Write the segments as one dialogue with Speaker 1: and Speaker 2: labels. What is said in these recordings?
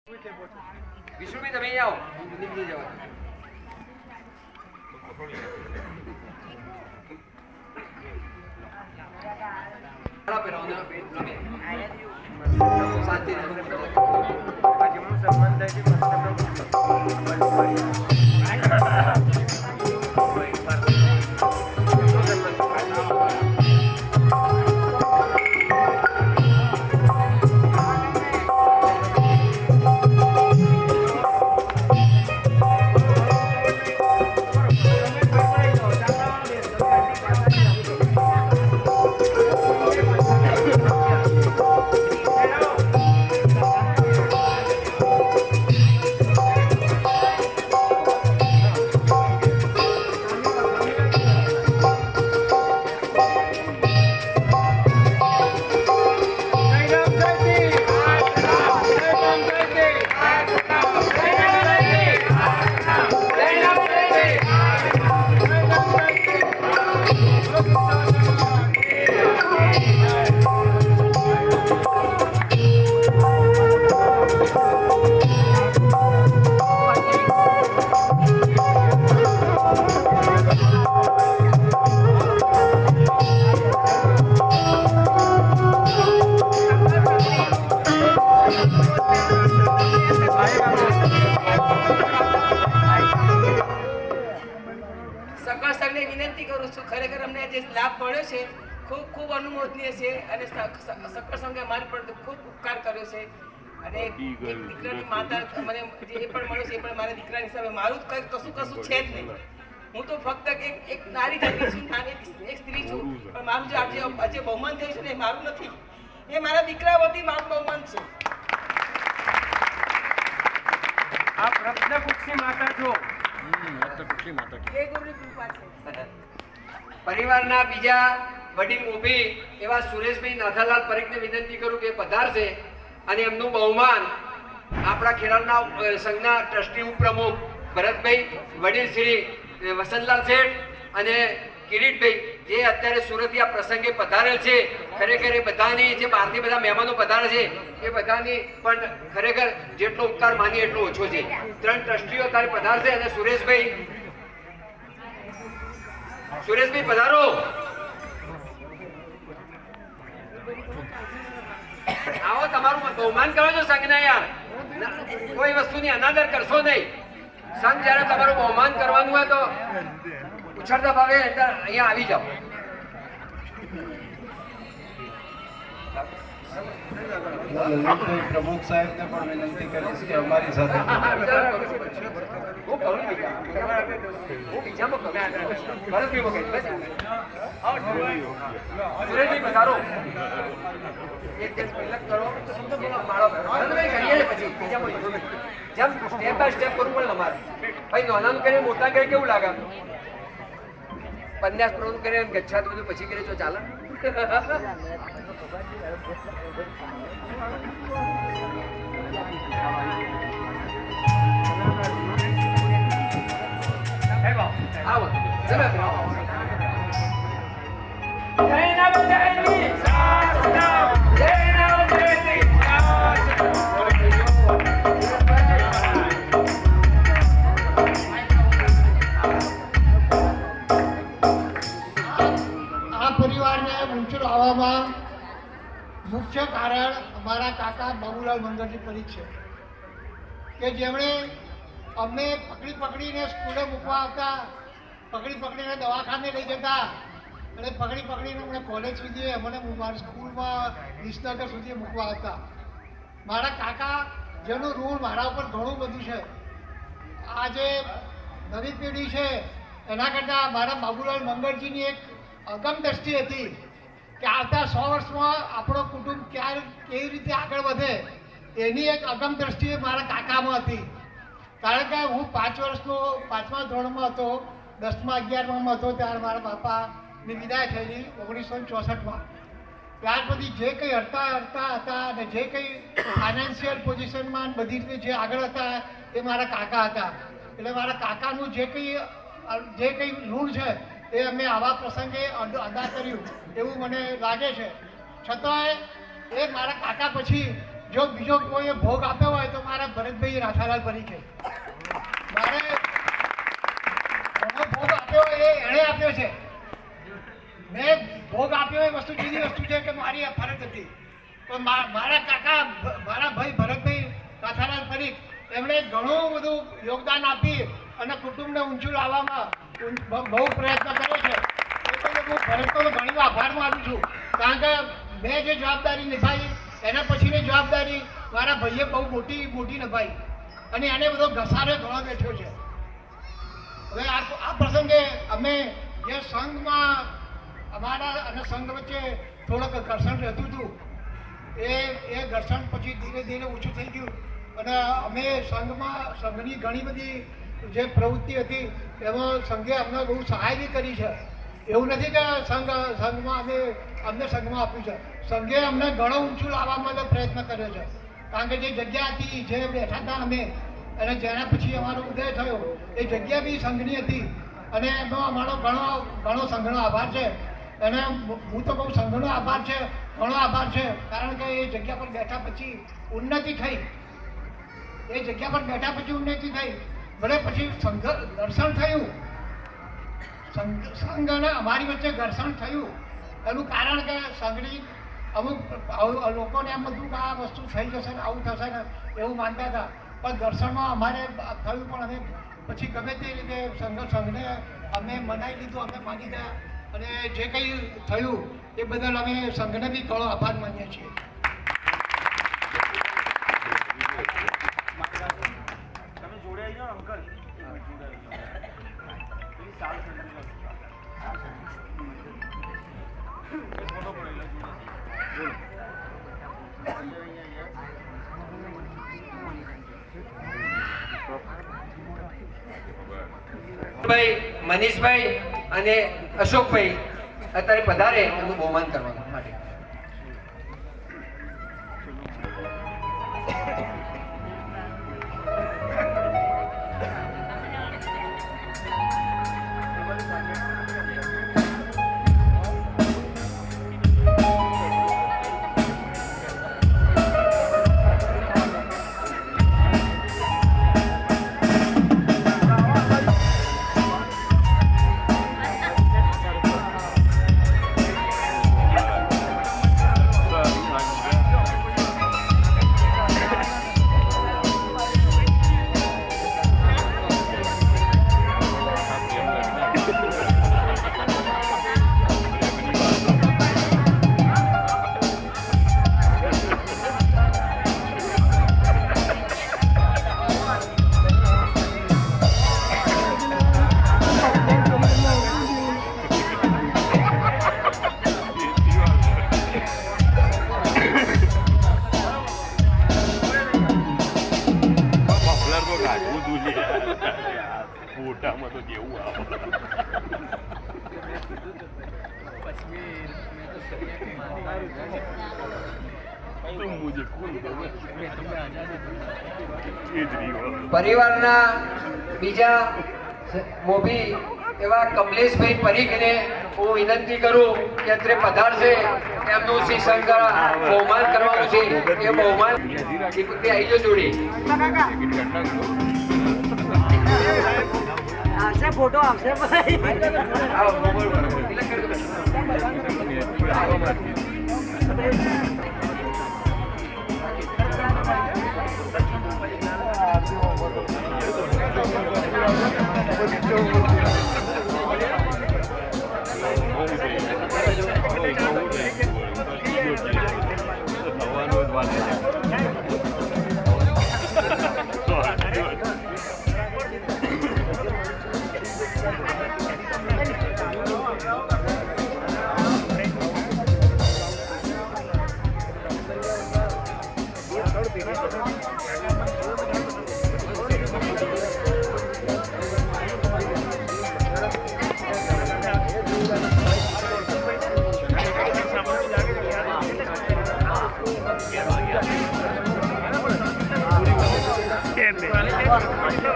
Speaker 1: વિષ્ણુભાઈ તમે અહીં આવો, નીકળી જવા. શાંતિ વિનંતી કરું છું. ખરેખર અમને જે લાભ મળ્યો છે ખૂબ ખૂબ અનુમોદનીય છે અને સક્કર સંઘે મારી પર ખૂબ ઉપકાર કર્યો છે અને દીકરાની માતા મને જે પણ મળ્યો છે એ પણ મારા દીકરાની હિસાબે મારું કંઈ કશું છે જ નહીં. હું તો ફક્ત એક નારી જાતિ છું, નાની એક સ્ત્રી છું, પણ મારું જે બહુમાન થયું છે ને એ મારું નથી, એ મારા દીકરા વતી મારું બહુમાન છે.
Speaker 2: આપ રત્નકુક્ષી માતા છો.
Speaker 1: એ ગુરુની કૃપા છે. પરિવારના બીજા વડીલ ઉભી એવા સુરેશભાઈ નાથાલાલ પરીખને વિનંતી કરું કે પધારશે અને એમનું બહુમાન આપણા ખેરાલના સંઘના ટ્રસ્ટી ઉપપ્રમુખ ભરતભાઈ, વડીલ શ્રી વસંતલાલ શેઠ અને કિરીટભાઈ જે અત્યારે સુરતથી આ પ્રસંગે પધારેલ છે. ખરેખર એ બધાની જે બહારથી બધા મહેમાનો પધારે છે એ બધાની પણ ખરેખર જેટલો ઉપકાર માનીએ એટલો ઓછો છે. 3 ટ્રસ્ટીઓ તારે પધારશે અને સુરેશભાઈ પધારો. આવો, તમારું બહુમાન કરો છો સંઘને. યાર કોઈ વસ્તુની અનાદર કરશો નહીં. સંઘ જયારે તમારું બહુમાન કરવાનું હોય તો ઉછળતા ભાવે અહીંયા આવી જાઓ.
Speaker 3: પ્રમુખ સાહેબને પણ વિનંતી કરીશ કે અમારી સાથે
Speaker 1: જેમ સ્ટેપ બાય સ્ટેપ કરવું પડે અમારે. ભાઈ નાનાનું કરીને મોટા કરે કેવું લાગે? પન્યાસ પ્રવૃત્તિ કરે ગચ્છાત બધું પછી કરે તો ચાલે. આવો
Speaker 4: મુખ્ય કારણ અમારા કાકા બાબુલાલ મંગળજી પરીખ છે કે જેમણે અમને પકડીને સ્કૂલે મૂકવા આવતા, પકડીને દવાખાને લઈ જતા અને પકડીને અમને કોલેજ સુધી અમને મારી સ્કૂલમાં વિસનગર સુધી મૂકવા આવતા. મારા કાકા જેનું ઋણ મારા ઉપર ઘણું બધું છે. આ જે નવી પેઢી છે એના કરતાં મારા બાબુલાલ મંગળજીની એક અગમ દ્રષ્ટિ હતી કે આવતા 100 વર્ષમાં આપણો કુટુંબ કેવી રીતે આગળ વધે એની એક અગમ દ્રષ્ટિ મારા કાકામાં હતી. કારણ કે હું 5 વર્ષનો 5મા ધોરણમાં હતો, 10મા 11મામાં હતો ત્યારે મારા બાપાની વિદાય થયેલી 1964માં. ત્યાર પછી જે કંઈ હડતા હતા અને જે કંઈ ફાઇનાન્શિયલ પોઝિશનમાં બધી રીતે જે આગળ હતા એ મારા કાકા હતા. એટલે મારા કાકાનું જે કંઈ ઋણ છે એ અમે આવા પ્રસંગે અદા કર્યું એવું મને લાગે છે. છતાંય એ મારા કાકા પછી જો બીજો કોઈએ ભોગ આપ્યો હોય તો મારા ભરતભાઈ રાઠાલાલ પરીખ છે. મારે ભોગ આપ્યો એ એણે આપ્યો છે. મેં ભોગ આપ્યો એ વસ્તુ જુદી વસ્તુ છે કે મારી આ ફરજ હતી. તો મારા કાકા મારા ભાઈ ભરતભાઈ રાઠાલાલ પરીખ એમણે ઘણું બધું યોગદાન આપી અને કુટુંબને ઊંચું લાવવામાં બહુ પ્રયત્ન કર્યો છે. એટલે હું ભરતનો ઘણી આભાર માનું છું. કારણ કે મેં જે જવાબદારી નિભાવી એના પછીની જવાબદારી મારા ભાઈએ બહુ મોટી નિભાવી અને એને બધો ઘસારો ઘણો બેઠ્યો છે. હવે આ પ્રસંગે અમે જે સંઘમાં અમારા અને સંઘ વચ્ચે થોડોક ઘર્ષણ રહેતું હતું એ ઘર્ષણ પછી ધીરે ધીરે ઓછું થઈ ગયું અને અમે સંઘની ઘણી બધી જે પ્રવૃત્તિ હતી એમાં સંઘે અમને બહુ સહાય બી કરી છે. એવું નથી કે સંઘમાં અમને સંઘમાં આપ્યું છે. સંઘે અમને ઘણું ઊંચું લાવવા માટે પ્રયત્ન કર્યો છે. કારણ કે જે જગ્યા હતી જે બેઠા હતા અમે અને જેના પછી અમારો ઉદય થયો એ જગ્યા બી સંઘની હતી અને એનો અમારો ઘણો સંઘનો આભાર છે. અને હું તો બહુ સંઘનો આભાર છે, ઘણો આભાર છે. કારણ કે એ જગ્યા પર બેઠા પછી ઉન્નતિ થઈ. એ જગ્યા પર બેઠા પછી ઉન્નતિ થઈ. ભલે પછી ઘર્ષણ થયું, સંઘ અને અમારી વચ્ચે ઘર્ષણ થયું. એનું કારણ કે સંઘની અમુક લોકોને એમ બધું કે આ વસ્તુ થઈ જશે ને આવું થશે ને એવું માનતા હતા. પણ ઘર્ષણમાં અમારે થયું પણ અમે પછી ગમે તે રીતે સંઘને અમે મનાઈ લીધું, અમે માની ગયા અને જે કંઈ થયું એ બદલ અમે સંઘને બી ઘણો આભાર માનીએ છીએ.
Speaker 2: તમે જોડાઈ જાઓ અંકલ.
Speaker 1: ભાઈ મનીષભાઈ અને અશોકભાઈ અત્યારે પધારે એનું બહુમાન કરવા માટે.
Speaker 5: મોટામાં તો જેવું આવે
Speaker 1: પરિવારના બીજા મોભી એવા કમલેશભાઈ પરીખને હું વિનંતી કરું કે અત્રે પધારશે. એમનું શ્રી સંઘ બહુમાન કરવાનું છે. એ બહુમાન આવી જો જોડી
Speaker 6: આવશે, ફોટો આવશે ભાઈ.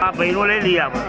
Speaker 5: આ ભાઈનો લઈ લઈએ આપણે.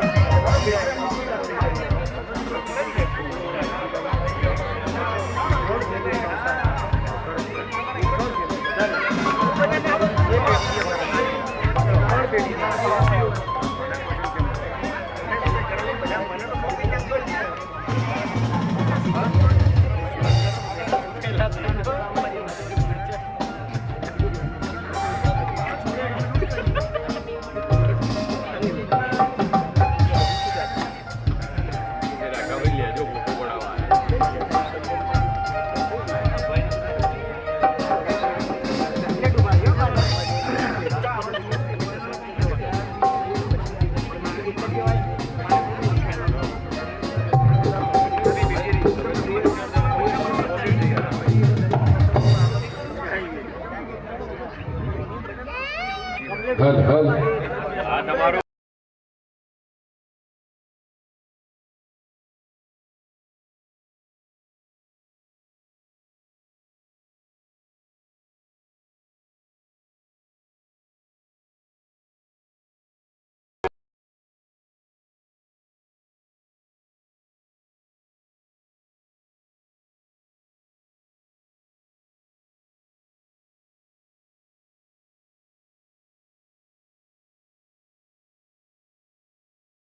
Speaker 5: આ તમારો